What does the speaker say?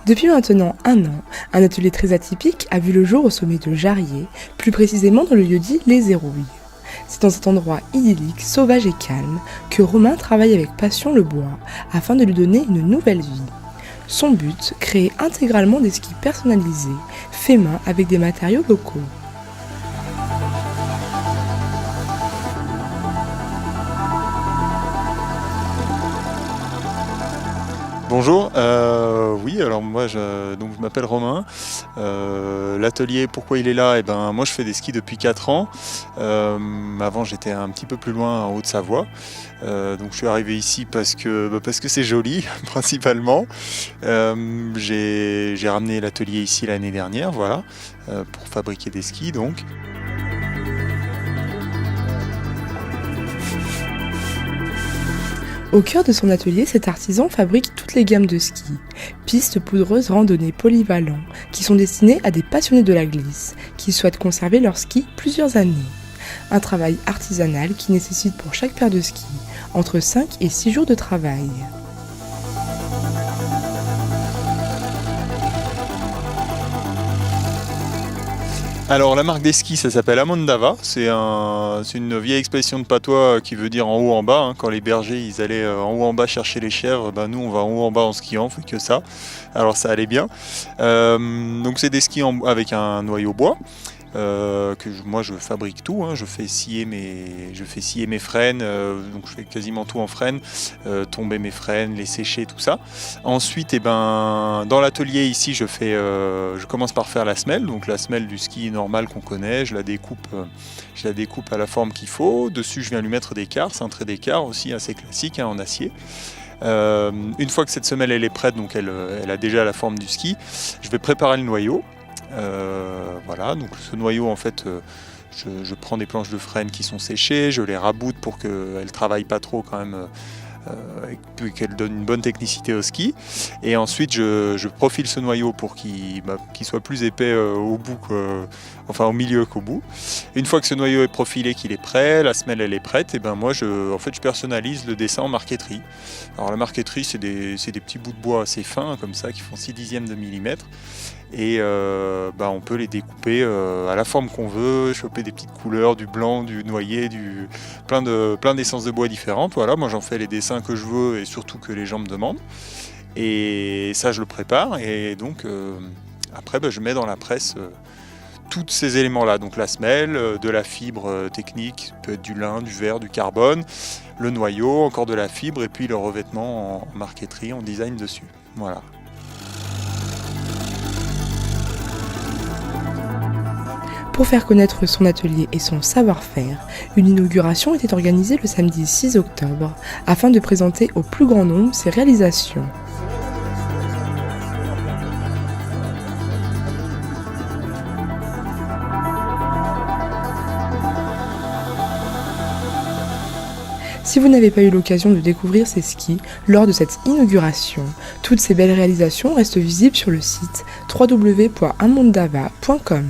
Depuis maintenant 1 an, un atelier très atypique a vu le jour au sommet de Jarrier, plus précisément dans le lieu-dit Les Hérouilles. C'est dans cet endroit idyllique, sauvage et calme, que Romain travaille avec passion le bois, afin de lui donner une nouvelle vie. Son but, créer intégralement des skis personnalisés, faits main avec des matériaux locaux. Bonjour, oui, alors moi je m'appelle Romain. L'atelier, pourquoi il est là? Moi je fais des skis depuis 4 ans. Avant j'étais un petit peu plus loin en Haute-Savoie. Donc je suis arrivé ici parce que c'est joli principalement. J'ai ramené l'atelier ici l'année dernière, voilà, pour fabriquer des skis donc. Au cœur de son atelier, cet artisan fabrique toutes les gammes de skis, pistes poudreuses, randonnées, polyvalents, qui sont destinés à des passionnés de la glisse, qui souhaitent conserver leurs skis plusieurs années. Un travail artisanal qui nécessite pour chaque paire de skis entre 5 et 6 jours de travail. Alors la marque des skis, ça s'appelle Amondava, c'est une vieille expression de patois qui veut dire en haut en bas, hein. Quand les bergers ils allaient en haut en bas chercher les chèvres, nous on va en haut en bas en skiant, on fait que ça, alors ça allait bien. Donc c'est des skis avec un noyau bois. Moi je fabrique tout, hein. Je fais scier mes frênes, donc je fais quasiment tout en frêne, tomber mes frênes, les sécher, tout ça. Ensuite, dans l'atelier ici, je commence par faire la semelle, donc la semelle du ski normal qu'on connaît, je la découpe à la forme qu'il faut. Dessus, je viens lui mettre des quarts, c'est un trait d'écart aussi assez classique, hein, en acier. Une fois que cette semelle elle est prête, donc elle a déjà la forme du ski, je vais préparer le noyau. Voilà, donc ce noyau en fait, je prends des planches de frêne qui sont séchées, je les raboute pour qu'elles ne travaillent pas trop quand même, et qu'elles donnent une bonne technicité au ski. Et ensuite je profile ce noyau pour qu'il soit plus épais au bout, au milieu qu'au bout. Une fois que ce noyau est profilé, qu'il est prêt, la semelle elle est prête, et moi je personnalise le dessin en marqueterie. Alors la marqueterie c'est des petits bouts de bois assez fins comme ça qui font 6/10 de millimètre. Et on peut les découper à la forme qu'on veut, choper des petites couleurs, du blanc, du noyer, plein d'essences de bois différentes. Voilà, moi j'en fais les dessins que je veux et surtout que les gens me demandent. Et ça je le prépare et donc après je mets dans la presse tous ces éléments-là. Donc la semelle, de la fibre technique, ça peut être du lin, du verre, du carbone, le noyau, encore de la fibre et puis le revêtement en marqueterie, en design dessus. Voilà. Pour faire connaître son atelier et son savoir-faire, une inauguration était organisée le samedi 6 octobre afin de présenter au plus grand nombre ses réalisations. Si vous n'avez pas eu l'occasion de découvrir ces skis lors de cette inauguration, toutes ces belles réalisations restent visibles sur le site www.amondava.com.